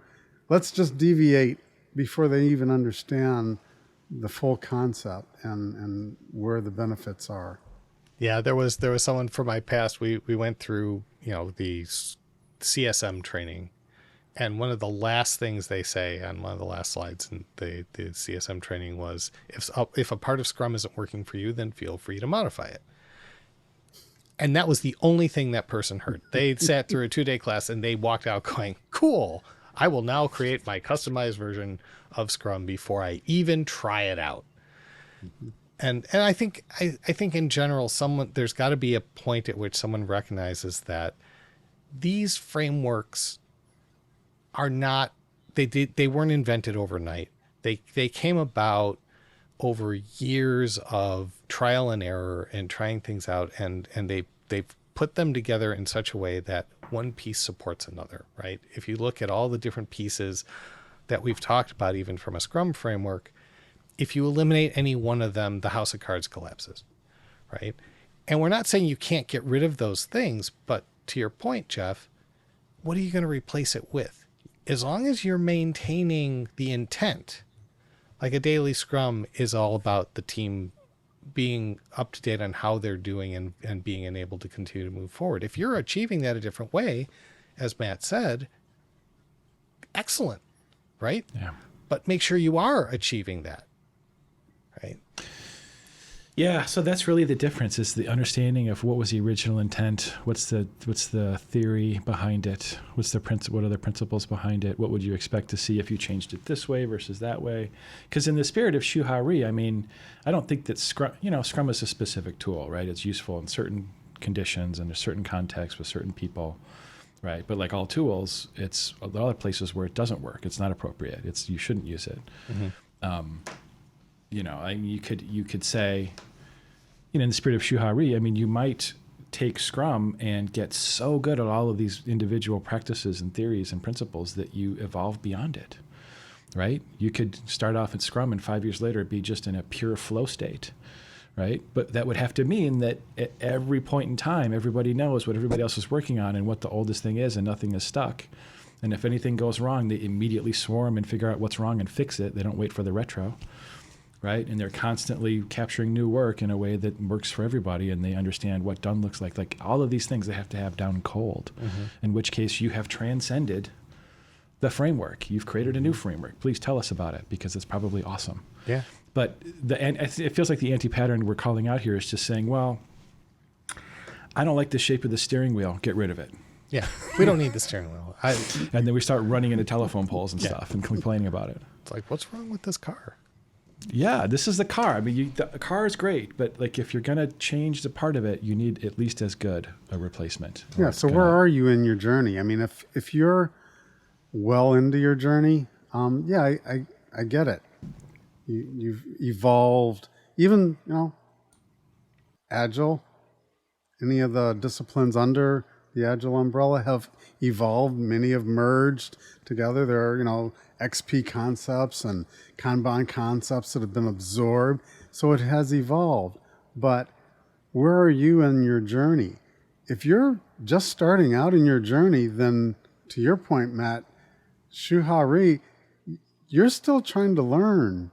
let's just deviate before they even understand the full concept and where the benefits are. Yeah, there was someone from my past. We went through, the CSM training, and one of the last things they say on one of the last slides in the CSM training was, if a part of Scrum isn't working for you, then feel free to modify it. And that was the only thing that person heard. They sat through a 2-day class and they walked out going, cool, I will now create my customized version of Scrum before I even try it out. And I think in general, there's got to be a point at which someone recognizes that these frameworks are not, they weren't invented overnight. They came about over years of trial and error and trying things out, and they've put them together in such a way that one piece supports another, right? If you look at all the different pieces that we've talked about, even from a Scrum framework, if you eliminate any one of them, the house of cards collapses, right? And we're not saying you can't get rid of those things, but to your point, Jeff, what are you going to replace it with? As long as you're maintaining the intent, like a daily Scrum is all about the team being up to date on how they're doing and being enabled to continue to move forward. If you're achieving that a different way, as Matt said, excellent, right? Yeah. But make sure you are achieving that, right? Yeah, so that's really the difference, is the understanding of what was the original intent, what's the theory behind it, what are the principles behind it, what would you expect to see if you changed it this way versus that way? Because in the spirit of Shuhari, I mean, I don't think that Scrum is a specific tool, right? It's useful in certain conditions and a certain context with certain people, right? But like all tools, it's a lot of places where it doesn't work. It's not appropriate. You shouldn't use it. Mm-hmm. You could say, in the spirit of Shuhari, I mean, you might take Scrum and get so good at all of these individual practices and theories and principles that you evolve beyond it, right? You could start off at Scrum and 5 years later be just in a pure flow state, right? But that would have to mean that at every point in time, everybody knows what everybody else is working on and what the oldest thing is, and nothing is stuck. And if anything goes wrong, they immediately swarm and figure out what's wrong and fix it. They don't wait for the retro. Right? And they're constantly capturing new work in a way that works for everybody, and they understand what done looks like. Like all of these things they have to have down cold, in which case you have transcended the framework. You've created a new framework. Please tell us about it, because it's probably awesome. Yeah. But it feels like the anti-pattern we're calling out here is just saying, well, I don't like the shape of the steering wheel. Get rid of it. Yeah. We don't need the steering wheel. And then we start running into telephone poles and stuff and complaining about it. It's like, what's wrong with this car? Yeah, this is the car. I mean, the car is great, but like if you're going to change the part of it, you need at least as good a replacement. Yeah, so where are you in your journey? I mean, if you're well into your journey, I get it. You've evolved. Even, Agile, any of the disciplines under the Agile umbrella have evolved. Many have merged together. There are, XP concepts and Kanban concepts that have been absorbed. So it has evolved. But where are you in your journey? If you're just starting out in your journey, then to your point, Matt, Shuhari, you're still trying to learn.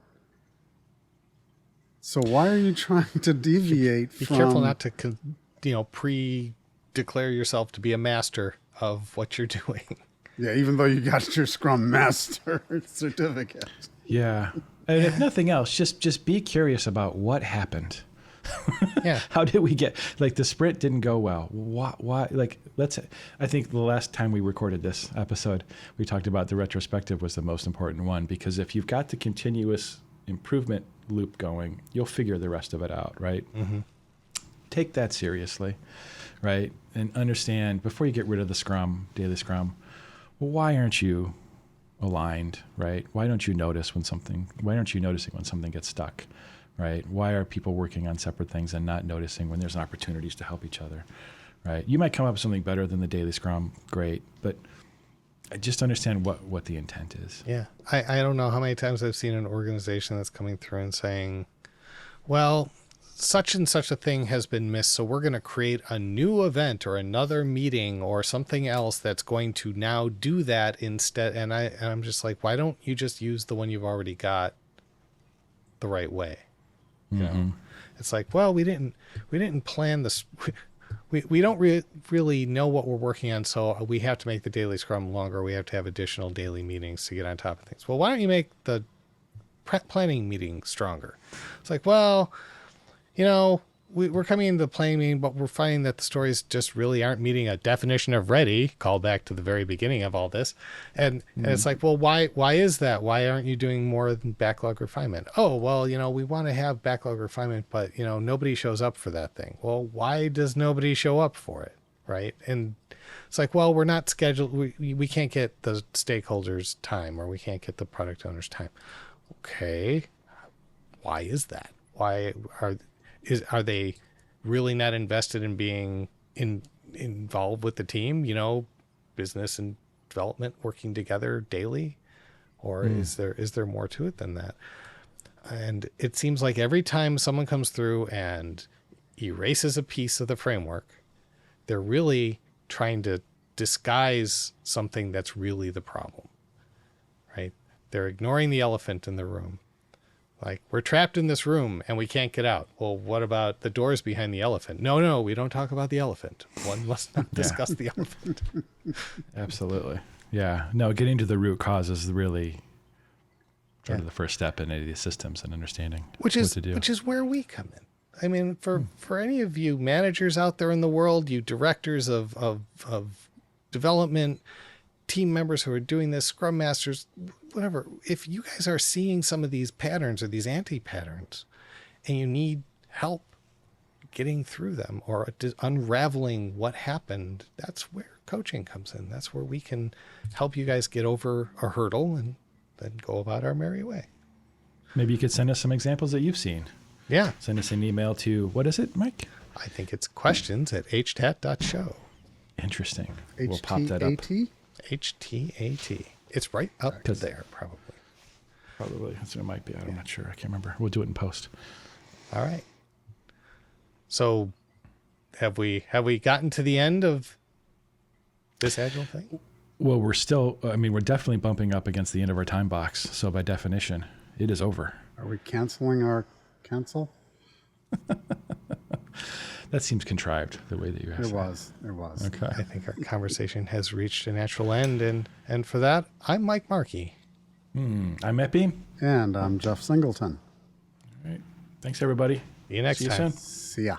So why are you trying to deviate Be from... careful not to, pre-declare yourself to be a master of what you're doing. Yeah, even though you got your Scrum Master certificate. Yeah. And if nothing else, just be curious about what happened. Yeah. How did we get, the sprint didn't go well. Why? I think the last time we recorded this episode, we talked about the retrospective was the most important one, because if you've got the continuous improvement loop going, you'll figure the rest of it out, right? Mm-hmm. Take that seriously, right? And understand, before you get rid of the Scrum, daily Scrum, well, why aren't you aligned, right? Why aren't you noticing when something gets stuck, right? Why are people working on separate things and not noticing when there's opportunities to help each other, right? You might come up with something better than the daily Scrum, great, but just understand what the intent is. Yeah. I don't know how many times I've seen an organization that's coming through and saying, well, such and such a thing has been missed, so we're going to create a new event or another meeting or something else that's going to now do that instead. And I'm just like, why don't you just use the one you've already got the right way? You know, it's like, well, we didn't plan this. We don't really know what we're working on, so we have to make the daily Scrum longer. We have to have additional daily meetings to get on top of things. Well, why don't you make the planning meeting stronger? It's like, well, we're coming into the planning meeting, but we're finding that the stories just really aren't meeting a definition of ready. Call back to the very beginning of all this. And it's like, well, why is that? Why aren't you doing more than backlog refinement? Oh, well, we want to have backlog refinement, but, nobody shows up for that thing. Well, why does nobody show up for it? Right. And it's like, well, we're not scheduled. We can't get the stakeholders' time, or we can't get the product owners' time. Okay. Why is that? Why are they really not invested in being involved with the team, business and development working together daily? Or is there more to it than that? And it seems like every time someone comes through and erases a piece of the framework, they're really trying to disguise something that's really the problem, right? They're ignoring the elephant in the room. Like, we're trapped in this room and we can't get out. Well, what about the doors behind the elephant? No, we don't talk about the elephant. One must not discuss the elephant. Absolutely. Yeah. No, getting to the root cause is really sort of the first step in any of these systems and understanding what to do. Which is where we come in. I mean, for any of you managers out there in the world, you directors of development, team members who are doing this, Scrum Masters, whatever, if you guys are seeing some of these patterns or these anti-patterns and you need help getting through them or unraveling what happened, that's where coaching comes in. That's where we can help you guys get over a hurdle and then go about our merry way. Maybe you could send us some examples that you've seen. Yeah. Send us an email to, what is it, Mike? I think it's questions@htat.show. Interesting. We'll pop that up. HTAT. It's right up to there, probably. Probably. That's what it might be. I'm not sure. I can't remember. We'll do it in post. All right. So have we gotten to the end of this Agile thing? Well, we're definitely bumping up against the end of our time box. So by definition, it is over. Are we canceling our cancel? That seems contrived, the way that you asked. It was. Okay. I think our conversation has reached a natural end. And for that, I'm Mike Markey. I'm Matt Beam. And I'm Jeff Singleton. All right. Thanks, everybody. See you next time. Soon. See ya.